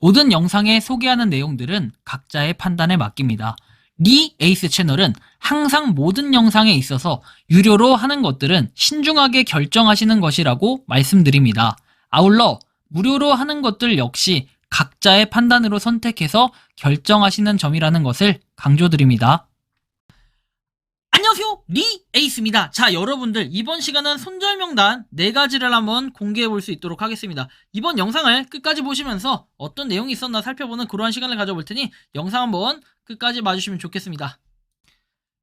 모든 영상에 소개하는 내용들은 각자의 판단에 맡깁니다. 리 에이스 채널은 항상 모든 영상에 있어서 유료로 하는 것들은 신중하게 결정하시는 것이라고 말씀드립니다. 아울러 무료로 하는 것들 역시 각자의 판단으로 선택해서 결정하시는 점이라는 것을 강조드립니다. 안녕하세요, 리 에이스입니다. 자, 여러분들 이번 시간은 손절 명단 4가지를 한번 공개해 볼 수 있도록 하겠습니다. 이번 영상을 끝까지 보시면서 어떤 내용이 있었나 살펴보는 그러한 시간을 가져볼 테니 영상 한번 끝까지 봐주시면 좋겠습니다.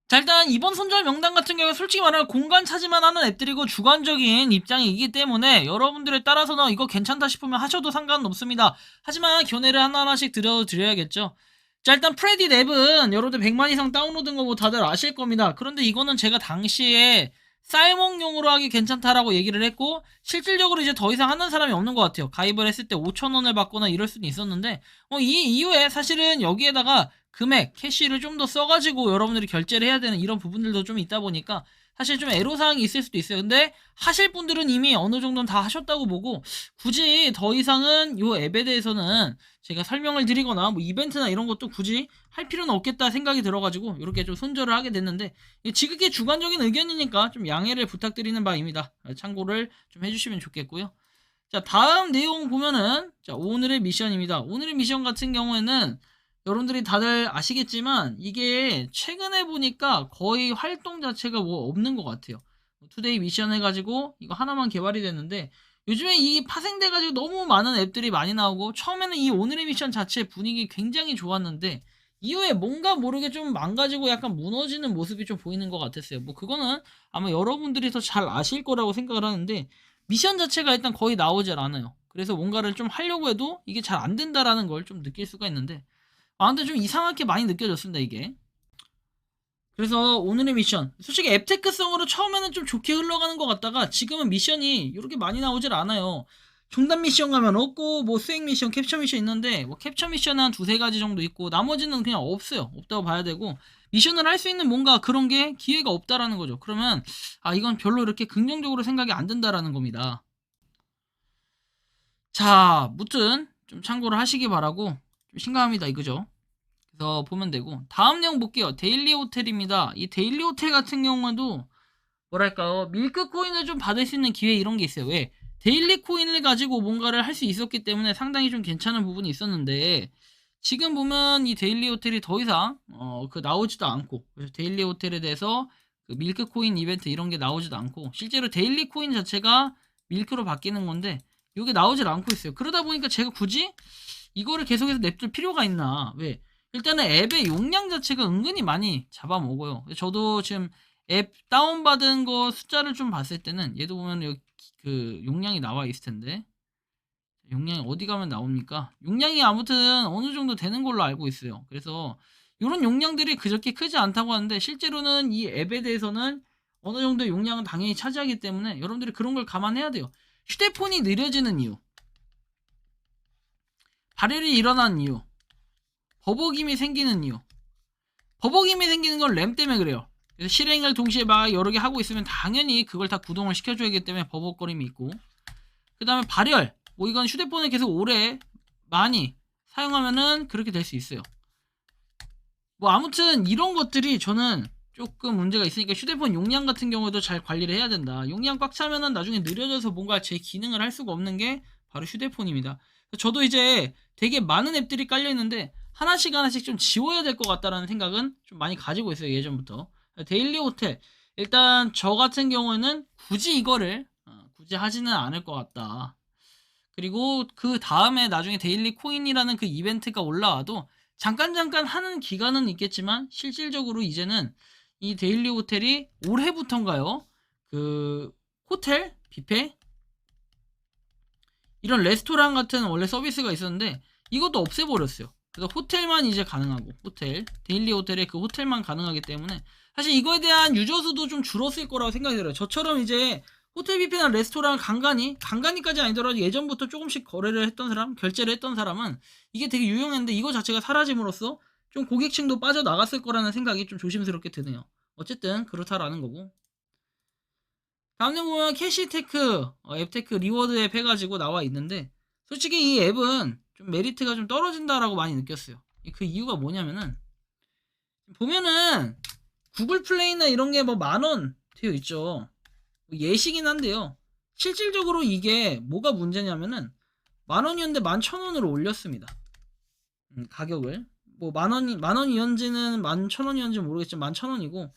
자, 일단 이번 손절 명단 같은 경우에 솔직히 말하면 공간 차지만 하는 앱들이고 주관적인 입장이기 때문에 여러분들에 따라서는 이거 괜찮다 싶으면 하셔도 상관은 없습니다. 하지만 견해를 하나하나씩 드려야겠죠. 자, 일단 프레딧 앱은 여러분들 100만 이상 다운로드인 거 뭐 다들 아실 겁니다. 그런데 이거는 제가 당시에 쌀먹용으로 하기 괜찮다라고 얘기를 했고, 실질적으로 이제 더 이상 하는 사람이 없는 것 같아요. 가입을 했을 때 5,000원을 받거나 이럴 수는 있었는데, 이 이후에 사실은 여기에다가 금액, 캐시를 좀 더 써가지고 여러분들이 결제를 해야 되는 이런 부분들도 좀 있다 보니까 사실 좀 애로사항이 있을 수도 있어요. 근데 하실 분들은 이미 어느 정도는 다 하셨다고 보고, 굳이 더 이상은 이 앱에 대해서는 제가 설명을 드리거나 뭐 이벤트나 이런 것도 굳이 할 필요는 없겠다 생각이 들어가지고 이렇게 좀 손절을 하게 됐는데, 지극히 주관적인 의견이니까 좀 양해를 부탁드리는 바입니다. 참고를 좀 해주시면 좋겠고요. 자, 다음 내용 보면은, 자, 오늘의 미션입니다. 오늘의 미션 같은 경우에는 여러분들이 다들 아시겠지만 이게 최근에 보니까 거의 활동 자체가 뭐 없는 것 같아요. 투데이 미션 해가지고 이거 하나만 개발이 됐는데, 요즘에 이 파생돼가지고 너무 많은 앱들이 많이 나오고, 처음에는 이 오늘의 미션 자체 분위기 굉장히 좋았는데 이후에 뭔가 모르게 좀 망가지고 약간 무너지는 모습이 좀 보이는 것 같았어요. 뭐 그거는 아마 여러분들이 더 잘 아실 거라고 생각을 하는데, 미션 자체가 일단 거의 나오질 않아요. 그래서 뭔가를 좀 하려고 해도 이게 잘 안 된다라는 걸 좀 느낄 수가 있는데, 근데 좀 이상하게 많이 느껴졌습니다, 이게. 그래서 오늘의 미션, 솔직히 앱테크성으로 처음에는 좀 좋게 흘러가는 것 같다가 지금은 미션이 이렇게 많이 나오질 않아요. 중단 미션 가면 없고, 뭐 수행 미션, 캡처 미션 있는데, 뭐 캡처 미션은 한 2-3가지 정도 있고 나머지는 그냥 없어요. 없다고 봐야 되고, 미션을 할 수 있는 뭔가 그런 게 기회가 없다라는 거죠. 그러면 이건 별로 이렇게 긍정적으로 생각이 안 든다라는 겁니다. 자, 무튼 좀 참고를 하시기 바라고, 좀 심각합니다, 이거죠. 그래서 보면 되고, 다음 내용 볼게요. 데일리 호텔입니다. 이 데일리 호텔 같은 경우에도 뭐랄까요, 밀크 코인을 좀 받을 수 있는 기회 이런 게 있어요. 왜? 데일리 코인을 가지고 뭔가를 할 수 있었기 때문에 상당히 좀 괜찮은 부분이 있었는데, 지금 보면 이 데일리 호텔이 더 이상 나오지도 않고, 그래서 데일리 호텔에 대해서 그 밀크 코인 이벤트 이런 게 나오지도 않고, 실제로 데일리 코인 자체가 밀크로 바뀌는 건데 이게 나오질 않고 있어요. 그러다 보니까 제가 굳이 이거를 계속해서 냅둘 필요가 있나? 왜? 일단은 앱의 용량 자체가 은근히 많이 잡아먹어요. 저도 지금 앱 다운받은 거 숫자를 좀 봤을 때는, 얘도 보면 여기 그 용량이 나와 있을 텐데, 용량이 어디 가면 나옵니까? 용량이 아무튼 어느 정도 되는 걸로 알고 있어요. 그래서 이런 용량들이 그렇게 크지 않다고 하는데, 실제로는 이 앱에 대해서는 어느 정도 용량은 당연히 차지하기 때문에 여러분들이 그런 걸 감안해야 돼요. 휴대폰이 느려지는 이유, 발열이 일어나는 이유, 버벅임이 생기는 이유. 버벅임이 생기는 건 램 때문에 그래요. 그래서 실행을 동시에 막 여러 개 하고 있으면 당연히 그걸 다 구동을 시켜줘야 하기 때문에 버벅거림이 있고, 그 다음에 발열, 뭐 이건 휴대폰을 계속 오래 많이 사용하면은 그렇게 될 수 있어요. 뭐 아무튼 이런 것들이 저는 조금 문제가 있으니까 휴대폰 용량 같은 경우도 잘 관리를 해야 된다. 용량 꽉 차면은 나중에 느려져서 뭔가 제 기능을 할 수가 없는 게 바로 휴대폰입니다. 저도 이제 되게 많은 앱들이 깔려 있는데 하나씩 좀 지워야 될 것 같다라는 생각은 좀 많이 가지고 있어요, 예전부터. 데일리 호텔, 일단 저 같은 경우에는 굳이 이거를 굳이 하지는 않을 것 같다. 그리고 그 다음에 나중에 데일리 코인이라는 그 이벤트가 올라와도 잠깐 하는 기간은 있겠지만, 실질적으로 이제는 이 데일리 호텔이 올해부터인가요? 그 호텔 뷔페 이런 레스토랑 같은 원래 서비스가 있었는데 이것도 없애버렸어요. 그래서 호텔만 이제 가능하고, 호텔 데일리 호텔에 그 호텔만 가능하기 때문에 사실 이거에 대한 유저 수도 좀 줄었을 거라고 생각이 들어요. 저처럼 이제 호텔 뷔페나 레스토랑을 간간히까지 아니더라도 예전부터 조금씩 거래를 했던 사람, 결제를 했던 사람은 이게 되게 유용했는데, 이거 자체가 사라짐으로써 좀 고객층도 빠져나갔을 거라는 생각이 좀 조심스럽게 드네요. 어쨌든 그렇다라는 거고. 다음 장 보면 캐시테크, 앱테크 리워드 앱 해가지고 나와 있는데, 솔직히 이 앱은 좀 메리트가 좀 떨어진다라고 많이 느꼈어요. 그 이유가 뭐냐면은 보면은 구글 플레이나 이런 게 뭐 10,000원 되어 있죠. 예시긴 한데요. 실질적으로 이게 뭐가 문제냐면은 10,000원이었는데 11,000원으로 올렸습니다. 가격을. 뭐 10,000원이었는지는 11,000원이었는지 모르겠지만 11,000원이고,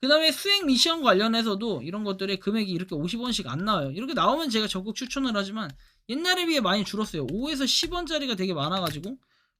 그 다음에 수익 미션 관련해서도 이런 것들의 금액이 이렇게 50원씩 안 나와요. 이렇게 나오면 제가 적극 추천을 하지만 옛날에 비해 많이 줄었어요. 5에서 10원짜리가 되게 많아가지고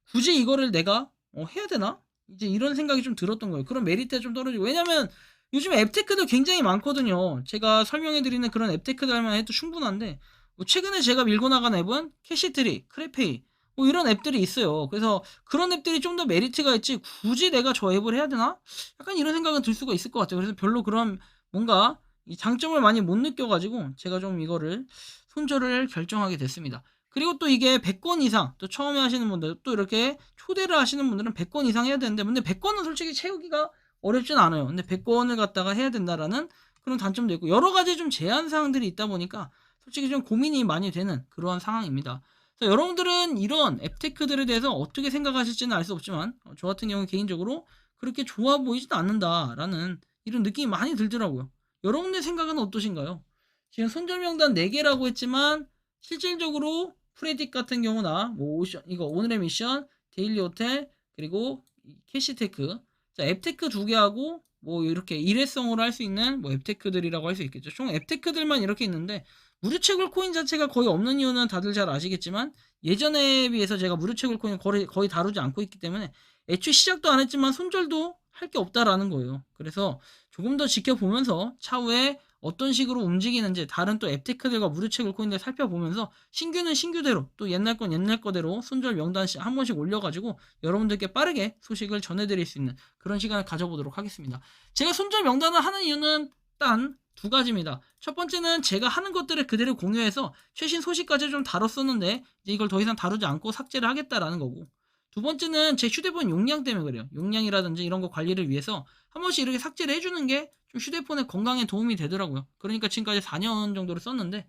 굳이 이거를 내가 해야 되나? 이제 이런 생각이 좀 들었던 거예요. 그런 메리트가 좀 떨어지고, 왜냐면 요즘 앱테크도 굉장히 많거든요. 제가 설명해드리는 그런 앱테크들만 해도 충분한데, 뭐 최근에 제가 밀고 나간 앱은 캐시트리, 크래페이 뭐 이런 앱들이 있어요. 그래서 그런 앱들이 좀 더 메리트가 있지 굳이 내가 저 앱을 해야 되나? 약간 이런 생각은 들 수가 있을 것 같아요. 그래서 별로 그런 뭔가 이 장점을 많이 못 느껴가지고 제가 좀 이거를 손절을 결정하게 됐습니다. 그리고 또 이게 100건 이상, 또 처음에 하시는 분들, 또 이렇게 초대를 하시는 분들은 100건 이상 해야 되는데, 근데 100건은 솔직히 채우기가 어렵진 않아요. 근데 100건을 갖다가 해야 된다라는 그런 단점도 있고, 여러 가지 좀 제한 사항들이 있다 보니까 솔직히 좀 고민이 많이 되는 그러한 상황입니다. 여러분들은 이런 앱테크들에 대해서 어떻게 생각하실지는 알 수 없지만 저 같은 경우 개인적으로 그렇게 좋아 보이지도 않는다라는 이런 느낌이 많이 들더라고요. 여러분의 생각은 어떠신가요? 지금 손절명단 4개라고 했지만 실질적으로 프레딕 같은 경우나 뭐 오션, 이거 오늘의 미션, 데일리 호텔, 그리고 캐시테크, 자, 앱테크 2개하고 뭐 이렇게 일회성으로 할 수 있는 뭐 앱테크들이라고 할 수 있겠죠. 총 앱테크들만 이렇게 있는데, 무료채굴 코인 자체가 거의 없는 이유는 다들 잘 아시겠지만 예전에 비해서 제가 무료채굴 코인 거의 다루지 않고 있기 때문에 애초에 시작도 안 했지만 손절도 할 게 없다라는 거예요. 그래서 조금 더 지켜보면서 차후에 어떤 식으로 움직이는지 다른 또 앱테크들과 무료채굴 코인들 살펴보면서 신규는 신규대로, 또 옛날 건 옛날 거대로 손절 명단 한 번씩 올려가지고 여러분들께 빠르게 소식을 전해드릴 수 있는 그런 시간을 가져보도록 하겠습니다. 제가 손절 명단을 하는 이유는 단 2가지입니다. 첫 번째는 제가 하는 것들을 그대로 공유해서 최신 소식까지 좀 다뤘었는데 이제 이걸 더 이상 다루지 않고 삭제를 하겠다라는 거고, 두 번째는 제 휴대폰 용량 때문에 그래요. 용량이라든지 이런 거 관리를 위해서 한 번씩 이렇게 삭제를 해주는 게 좀 휴대폰의 건강에 도움이 되더라고요. 그러니까 지금까지 4년 정도를 썼는데,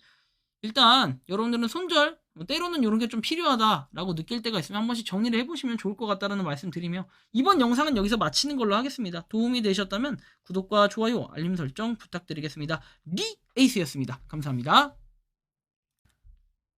일단 여러분들은 손절, 때로는 이런 게 좀 필요하다라고 느낄 때가 있으면 한 번씩 정리를 해보시면 좋을 것 같다는 말씀 드리며, 이번 영상은 여기서 마치는 걸로 하겠습니다. 도움이 되셨다면 구독과 좋아요, 알림 설정 부탁드리겠습니다. 리 에이스였습니다. 감사합니다.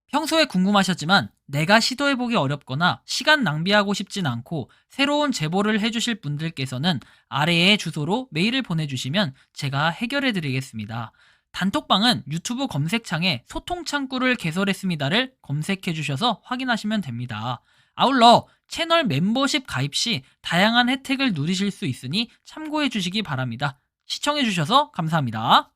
평소에 궁금하셨지만 내가 시도해보기 어렵거나 시간 낭비하고 싶진 않고 새로운 제보를 해주실 분들께서는 아래의 주소로 메일을 보내주시면 제가 해결해드리겠습니다. 단톡방은 유튜브 검색창에 소통창구를 개설했습니다를 검색해주셔서 확인하시면 됩니다. 아울러 채널 멤버십 가입 시 다양한 혜택을 누리실 수 있으니 참고해주시기 바랍니다. 시청해주셔서 감사합니다.